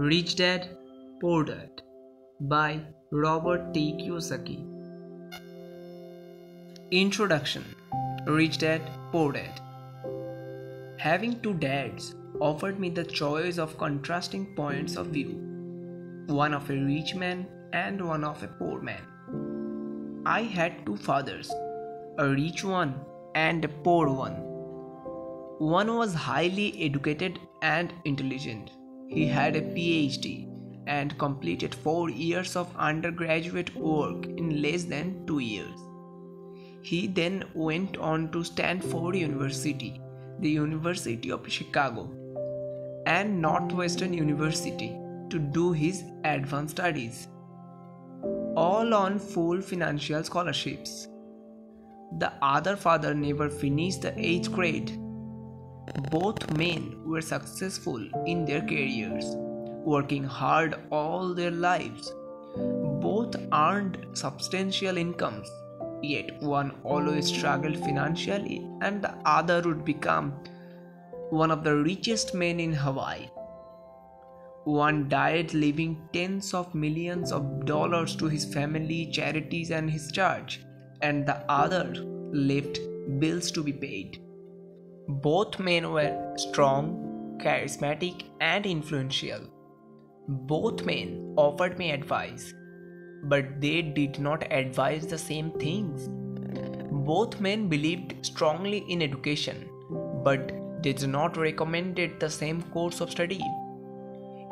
Rich Dad, Poor Dad by Robert T. Kiyosaki. Introduction. Rich Dad, Poor Dad. Having two dads offered me the choice of contrasting points of view, one of a rich man and one of a poor man. I had two fathers, a rich one and a poor one. One was highly educated and intelligent. He had a PhD and completed 4 years of undergraduate work in less than 2 years. He then went on to Stanford University, the University of Chicago, and Northwestern University to do his advanced studies, all on full financial scholarships. The other father never finished the 8th grade. Both men were successful in their careers, working hard all their lives. Both earned substantial incomes, yet one always struggled financially and the other would become one of the richest men in Hawaii. One died leaving tens of millions of dollars to his family, charities, and his church, and the other left bills to be paid. Both men were strong, charismatic, and influential. Both men offered me advice, but they did not advise the same things. Both men believed strongly in education, but did not recommend the same course of study.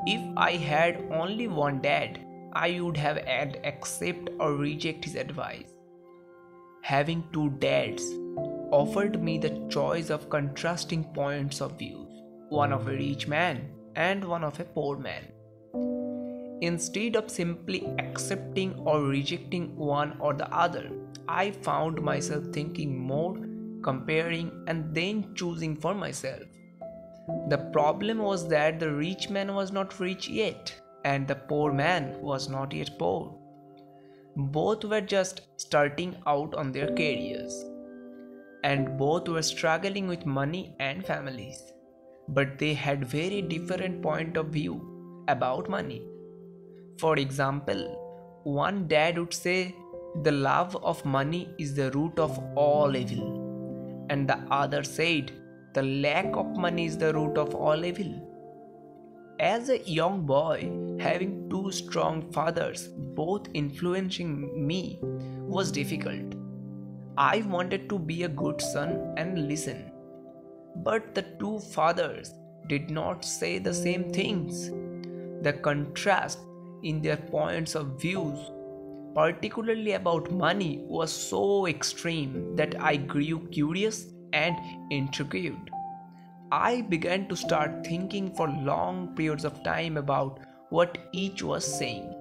If I had only one dad, I would have had accept or reject his advice. Having two dads offered me the choice of contrasting points of view, one of a rich man and one of a poor man. Instead of simply accepting or rejecting one or the other, I found myself thinking more, comparing, and then choosing for myself. The problem was that the rich man was not rich yet, and the poor man was not yet poor. Both were just starting out on their careers, and both were struggling with money and families. But they had very different point of view about money. For example, one dad would say the love of money is the root of all evil, and the other said the lack of money is the root of all evil. As a young boy, having two strong fathers both influencing me was difficult. I wanted to be a good son and listen, but the two fathers did not say the same things. The contrast in their points of views, particularly about money, was so extreme that I grew curious and intrigued. I began to start thinking for long periods of time about what each was saying.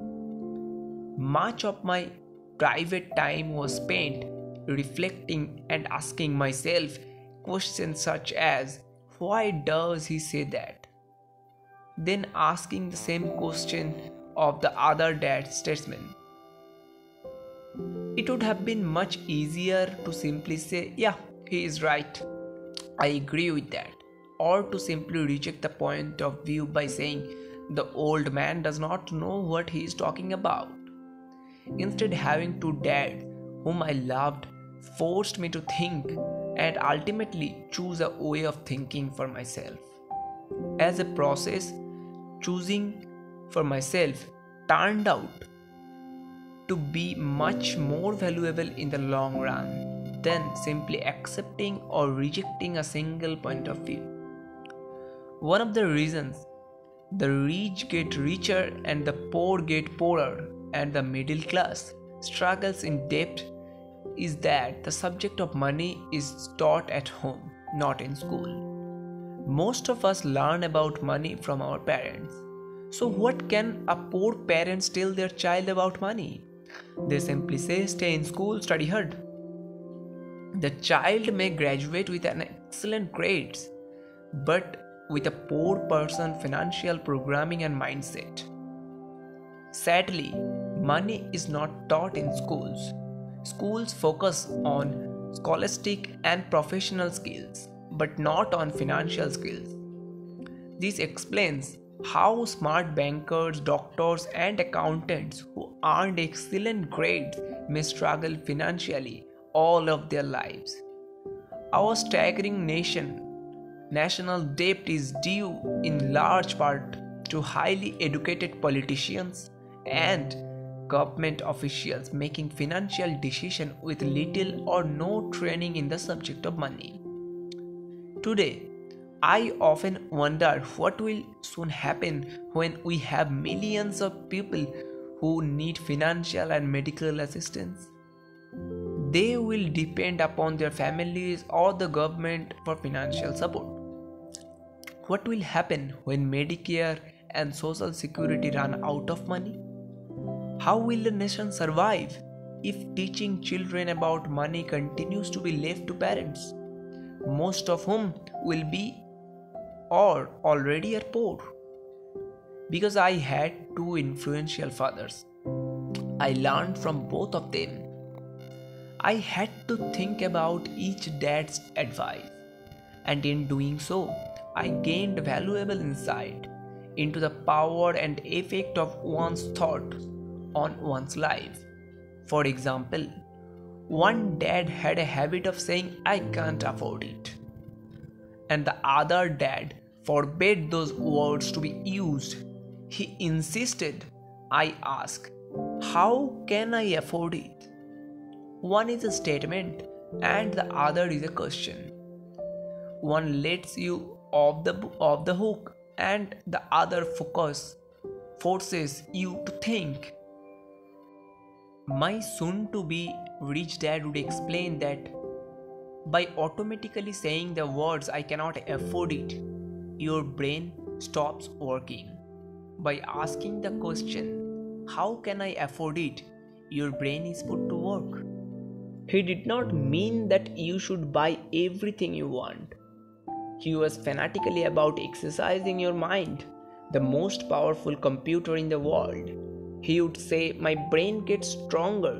Much of my private time was spent reflecting and asking myself questions such as, why does he say that? Then asking the same question of the other dad's statement. It would have been much easier to simply say, yeah, he is right, I agree with that, or to simply reject the point of view by saying, the old man does not know what he is talking about. Instead, having two dads whom I loved forced me to think and ultimately choose a way of thinking for myself. As a process, choosing for myself turned out to be much more valuable in the long run than simply accepting or rejecting a single point of view. One of the reasons the rich get richer and the poor get poorer and the middle class struggles in debt is that the subject of money is taught at home, not in school. Most of us learn about money from our parents. So what can a poor parent tell their child about money? They simply say, stay in school, study hard. The child may graduate with an excellent grades, but with a poor person financial programming and mindset. Sadly, money is not taught in schools. Schools focus on scholastic and professional skills, but not on financial skills. This explains how smart bankers, doctors, and accountants who earned excellent grades may struggle financially all of their lives. Our staggering national debt is due in large part to highly educated politicians and government officials making financial decisions with little or no training in the subject of money. Today, I often wonder what will soon happen when we have millions of people who need financial and medical assistance. They will depend upon their families or the government for financial support. What will happen when Medicare and Social Security run out of money? How will the nation survive if teaching children about money continues to be left to parents, most of whom will be or already are poor? Because I had two influential fathers, I learned from both of them. I had to think about each dad's advice, and in doing so, I gained valuable insight into the power and effect of one's thought on one's life. For example, one dad had a habit of saying, "I can't afford it," and the other dad forbade those words to be used. He insisted I ask, "How can I afford it?" One is a statement and the other is a question. One lets you off the hook and the other forces you to think. My soon to be rich dad would explain that by automatically saying the words "I cannot afford it," your brain stops working. By asking the question "How can I afford it?" your brain is put to work. He did not mean that you should buy everything you want. He was fanatically about exercising your mind, the most powerful computer in the world. He would say, "My brain gets stronger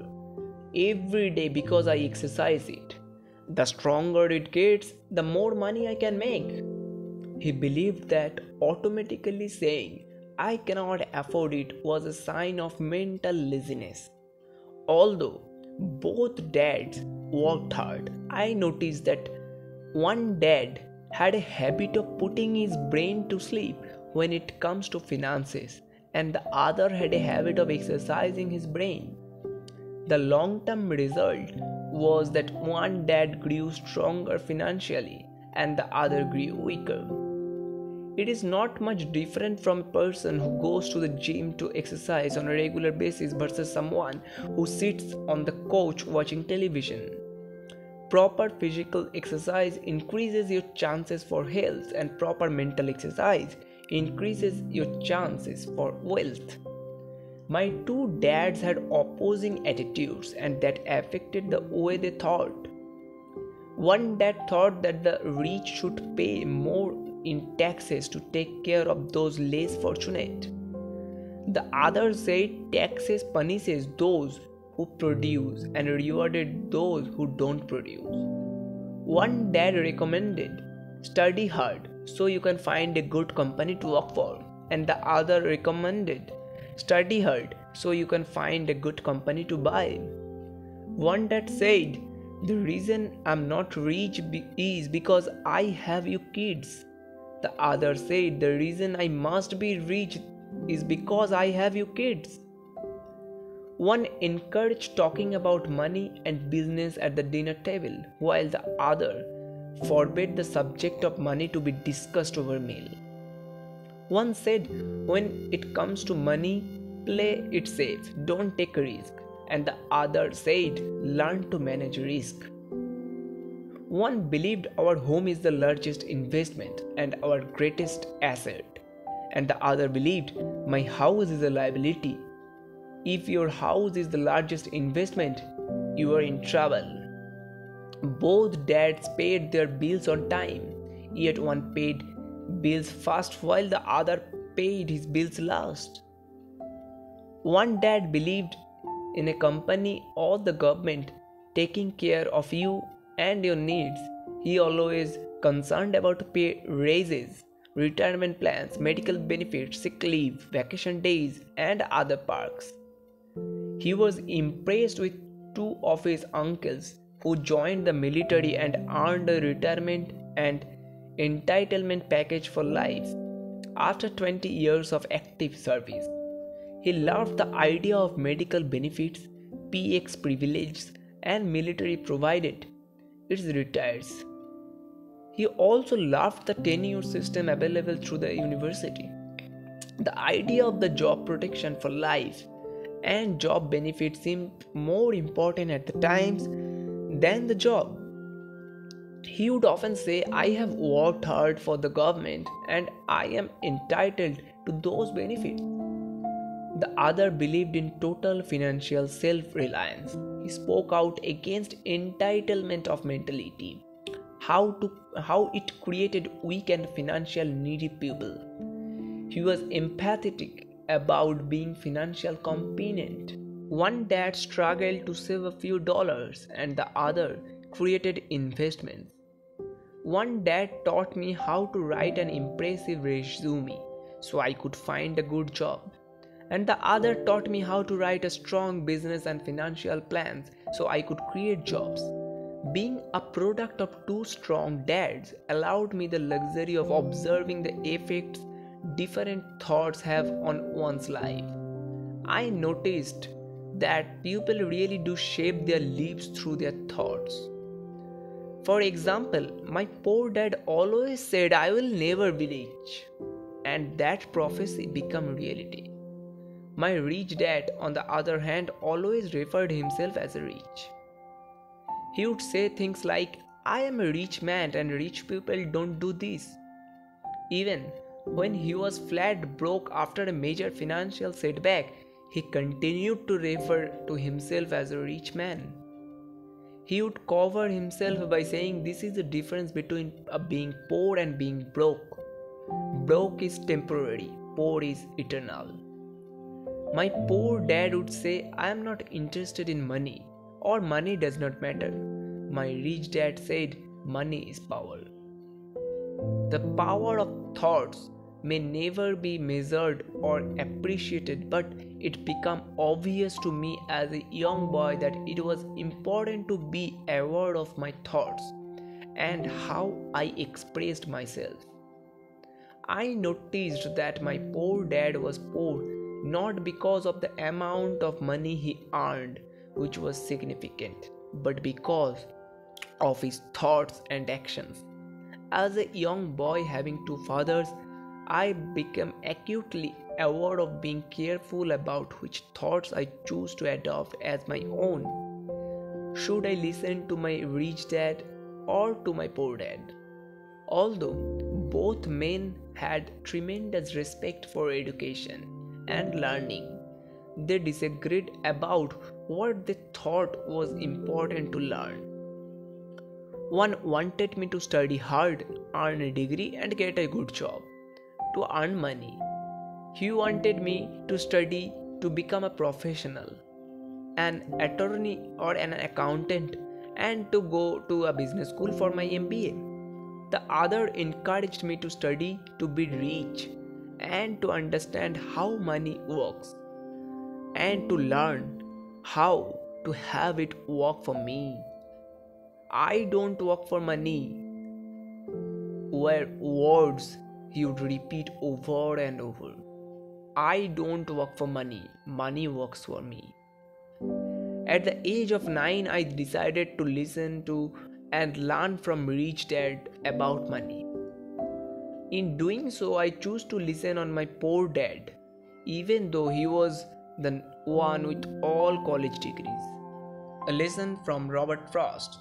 every day because I exercise it. The stronger it gets, the more money I can make." He believed that automatically saying, "I cannot afford it," was a sign of mental laziness. Although both dads worked hard, I noticed that one dad had a habit of putting his brain to sleep when it comes to finances, and the other had a habit of exercising his brain. The long-term result was that one dad grew stronger financially and the other grew weaker. It is not much different from a person who goes to the gym to exercise on a regular basis versus someone who sits on the couch watching television. Proper physical exercise increases your chances for health, and proper mental exercise increases your chances for wealth. My two dads had opposing attitudes, and that affected the way they thought. One dad thought that the rich should pay more in taxes to take care of those less fortunate. The other said taxes punishes those who produce and rewarded those who don't produce. One dad recommended, "Study hard so you can find a good company to work for," and the other recommended, "Study hard so you can find a good company to buy." One dad said, "The reason I'm not rich is because I have you kids." The other said, "The reason I must be rich is because I have you kids." One encouraged talking about money and business at the dinner table, while the other forbade the subject of money to be discussed over meal. One said, "When it comes to money, play it safe, don't take a risk," and the other said, "Learn to manage risk." One believed our home is the largest investment and our greatest asset, and the other believed my house is a liability. If your house is the largest investment, you are in trouble. Both dads paid their bills on time, yet one paid bills first while the other paid his bills last. One dad believed in a company or the government taking care of you and your needs. He always concerned about pay raises, retirement plans, medical benefits, sick leave, vacation days, and other perks. He was impressed with two of his uncles who joined the military and earned a retirement and entitlement package for life. After 20 years of active service, he loved the idea of medical benefits, PX privileges, and military provided its retires. He also loved the tenure system available through the university. The idea of the job protection for life and job benefits seemed more important at the times than the job. He would often say, I have worked hard for the government and I am entitled to those benefits. The other believed in total financial self-reliance. He spoke out against entitlement of mentality, how it created weak and financial needy people. He was empathetic about being financial competent. One dad struggled to save a few dollars and the other created investments. One dad taught me how to write an impressive resume so I could find a good job. And the other taught me how to write a strong business and financial plans so I could create jobs. Being a product of two strong dads allowed me the luxury of observing the effects different thoughts have on one's life. I noticed that people really do shape their lives through their thoughts. For example, my poor dad always said I will never be rich, and that prophecy became reality. My rich dad, on the other hand, always referred himself as rich. He would say things like, I am a rich man and rich people don't do this. Even when he was flat broke after a major financial setback, he continued to refer to himself as a rich man. He would cover himself by saying this is the difference between being poor and being broke. Broke is temporary, poor is eternal. My poor dad would say, I am not interested in money, or money does not matter. My rich dad said, money is power. The power of thoughts may never be measured or appreciated, but it became obvious to me as a young boy that it was important to be aware of my thoughts and how I expressed myself. I noticed that my poor dad was poor not because of the amount of money he earned, which was significant, but because of his thoughts and actions. As a young boy having two fathers, I became acutely aware of being careful about which thoughts I choose to adopt as my own. Should I listen to my rich dad or to my poor dad? Although both men had tremendous respect for education and learning, they disagreed about what they thought was important to learn. One wanted me to study hard, earn a degree, and get a good job to earn money. He wanted me to study to become a professional, an attorney or an accountant, and to go to a business school for my MBA. The other encouraged me to study to be rich and to understand how money works and to learn how to have it work for me. I don't work for money were words he would repeat over and over. I don't work for money, money works for me. At the age of 9, I decided to listen to and learn from rich dad about money. In doing so, I chose to listen on my poor dad, even though he was the one with all college degrees. A lesson from Robert Frost.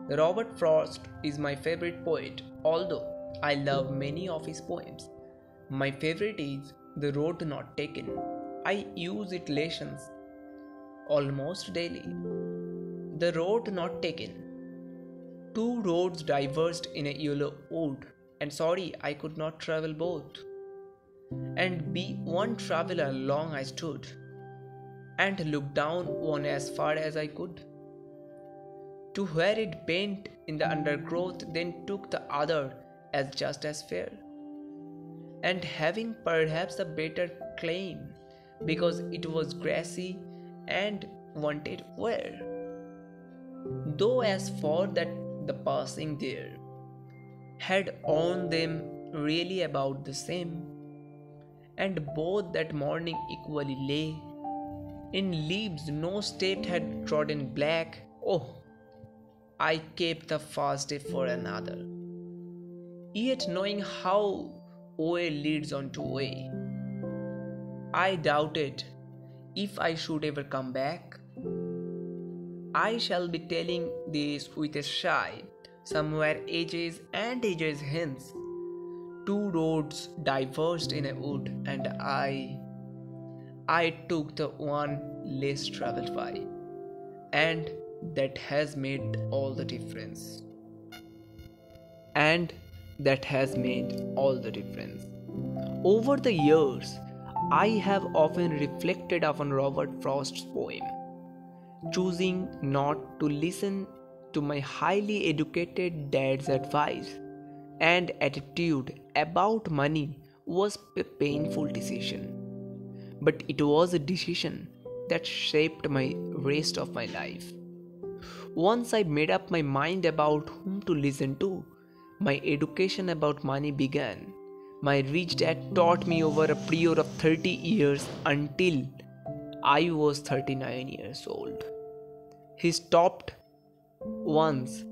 Robert Frost is my favorite poet, although I love many of his poems. My favorite is The Road Not Taken. I use it lessons almost daily. The road not taken. Two roads diverged in a yellow wood, and sorry I could not travel both. And be one traveler long I stood, and looked down one as far as I could. To where it bent in the undergrowth, then took the other as just as fair. and having perhaps a better claim because it was grassy and wanted wear. Though as for that, the passing there had on them really about the same, and both that morning equally lay in leaves no step had trodden black. Oh, I kept the fast day for another. Yet knowing how way leads on to way, I doubted if I should ever come back. I shall be telling this with a sigh, somewhere ages and ages hence. Two roads diverged in a wood, and I took the one less traveled by, and that has made all the difference. And that has made all the difference. Over the years, I have often reflected upon Robert Frost's poem, choosing not to listen to my highly educated dad's advice and attitude about money was a painful decision. But it was a decision that shaped my rest of my life. Once I made up my mind about whom to listen to, my education about money began. My rich dad taught me over a period of 30 years until I was 39 years old. He stopped once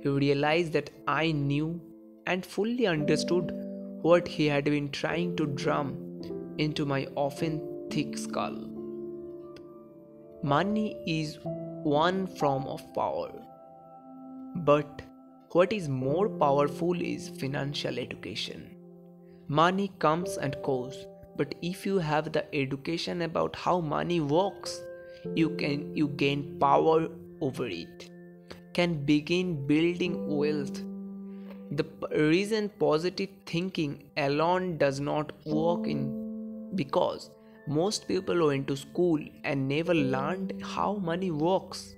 he realized that I knew and fully understood what he had been trying to drum into my often thick skull. Money is one form of power, but what is more powerful is financial education. Money comes and goes, but if you have the education about how money works, you gain power over it, can begin building wealth. The reason positive thinking alone does not work in because most people went to school and never learned how money works.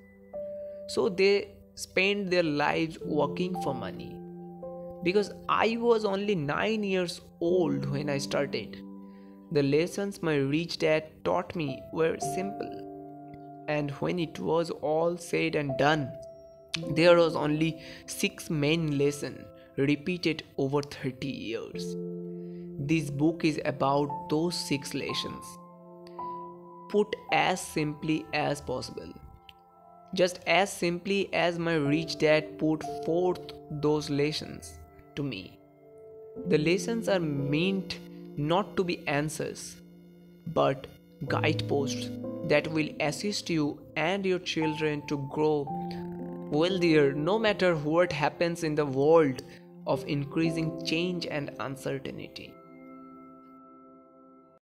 So they spend their lives working for money. Because I was only 9 years old when I started, the lessons my rich dad taught me were simple. And when it was all said and done, there was only 6 main lessons repeated over 30 years. This book is about those 6 lessons, put as simply as possible. Just as simply as my rich dad put forth those lessons to me. The lessons are meant not to be answers, but guideposts that will assist you and your children to grow wealthier no matter what happens in the world of increasing change and uncertainty.